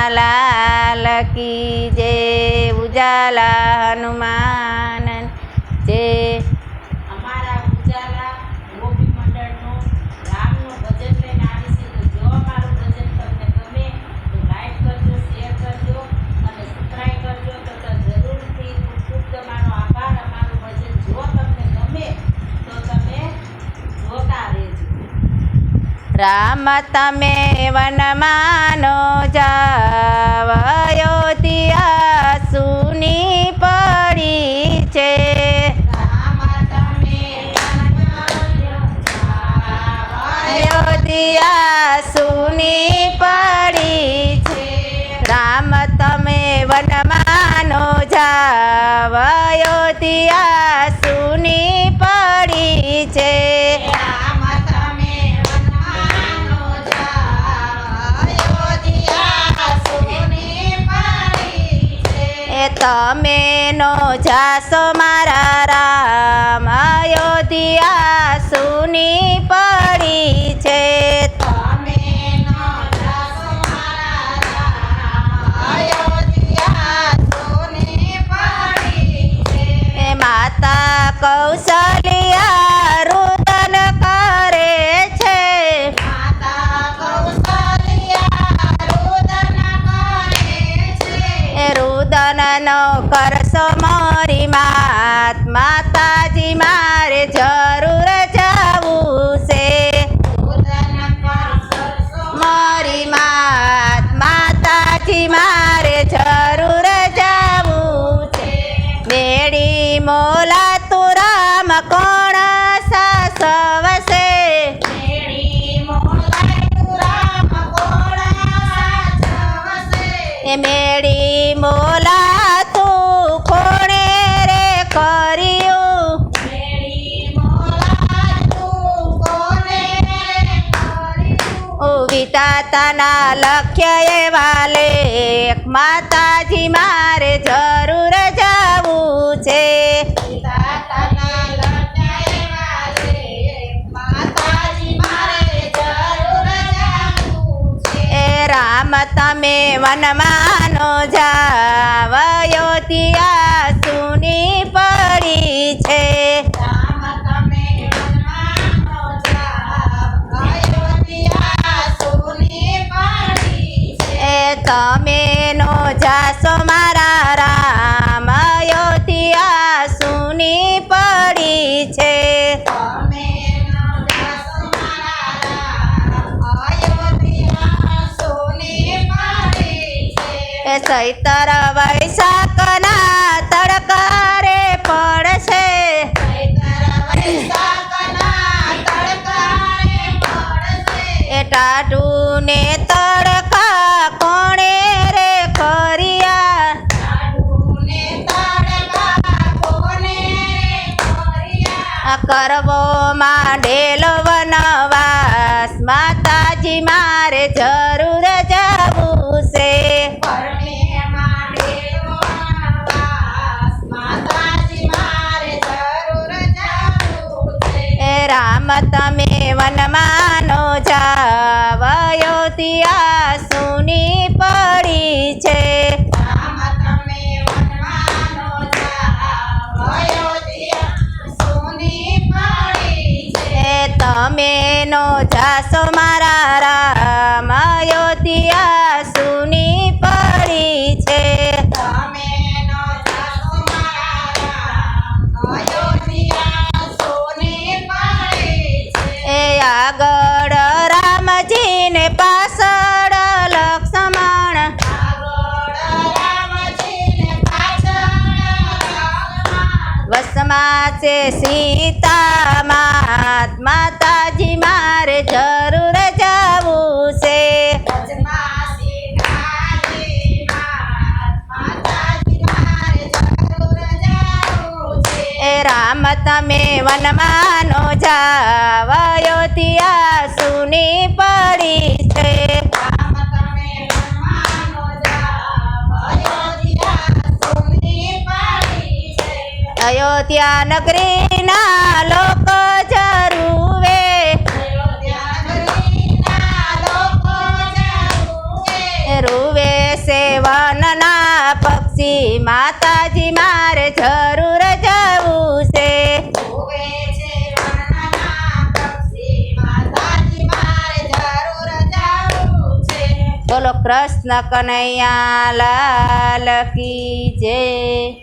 लाल की जय उजाला हनुमान जय। અમારા ઉજાલા ગોપી મંડળનું રામનું ભજન લઈને આવી છે. તો જો અમારું ભજન તમને ગમે તો લાઈક કરજો, શેર કરજો અને સબસ્ક્રાઈબ કરજો. તો જરૂરથી ખૂબ ખૂબ તમારો આભાર. અમારું ભજન જો તમને ગમે તો તમે જોતા રહેજો. राम तमे वनमानो जाव अयोध्या सुनी पड़ी छे। રામ તમે વનમાનો જાવ अयोध्या सुनी पड़ी छे। राम तमे वनमानो जाव अयोध्या सुनी पड़ी छे। રામ તમે વનમાનો જાવ અયોધ્યા સુની પડી છે. એ તમે નો જાસો મારા રામ અયોધ્યા સુની પડી છે। તમે નો જાસો મારા રામ અયોધ્યા સુની પડી છે. એ માતા કૌશલ્યા રુદન કરે છે। માતા કૌશલ્યા રુદન કરે છે. એ રુદન નો કરશો મારી માત માતાજી મારે જરૂર જવું છે। રુદન કરશો મારી માત માતાજી મારે જરૂર જવું છે। મેળી મોલા તું રામ કોણ સાસવશે। મેળી મોલાય તું રામ કોણા સાચવશે. એ મેળી મોલા તું કોણે રે કર્યું। મેળી મોલાય તું કોને કર્યું. વિધાતાના લખ્ય એવા લેખ માતાજી મારે જરૂર જવું છે। વિધાતાના લખ્યા એવા લેખ માતાજી મારે જરૂર જાવું છે. એ રામ તમે વનમાનો જાવ અયોધ્યા સુની પડી છે। રામ તમે વનમાનો જાવ અયોધ્યા સુની પડી છે. એ તમે નો જાસો મારા રામ અયોધ્યા સુની પડી છે। તમે નો જાસો મારા રામ અયોધ્યા સુની પડી છે. એ ચૈતર વૈશાખના તડકારે પડશે। ચૈત્ર વૈશાખના તડકાએ પડશે. એ ટાઢું ને તડકા કોણે રે કર્યા। ટાઢુંને તડકા કોને કર્યા. આ કરવો માંડેલો વનવાસ માતાજી મારે જરૂર જવું છે। પરણે માંડેલો વનવાસ માતાજી મારે જરૂર જાવું છે. એ રામ તમે વનમાનો જાવ અયોધ્યા સુની પડી છે। રામ તમે વનમાનો જાવ અયોધ્યા સુની પડી છે. એ તમે નો જાસો મારા રામ અયોધ્યા સુની પડી છે। તમે નો જાસો મારા રામ અયોધ્યા સુની પડી છે. એ આગળ રામજીને પાછળ લક્ષ્મણ। આગળ રામજીને પાછળ લક્ષ્મણ. વસમાં છે સીતા માત માતાજી મારે જરૂર જવું છે। વચમાં સીતાજી માત માતાજી મારે જરૂર જાવું છે. એ રામ તમે વનમાનો જાવ અયોધ્યા સુની પડી છે। રામ તમે વનમાનો જાવ અયોધ્યા સુની પડી છે. અયોધ્યા નગરીના લોકો જરૂવે। અયોધ્યા નગરીના લોકો માતાજી મારે જરૂર જવું છે. જોવે છે વનના પક્ષી માતાજી મારે જરૂર જાવું છે. બોલો કૃષ્ણ કનૈયા લાલ કી જય.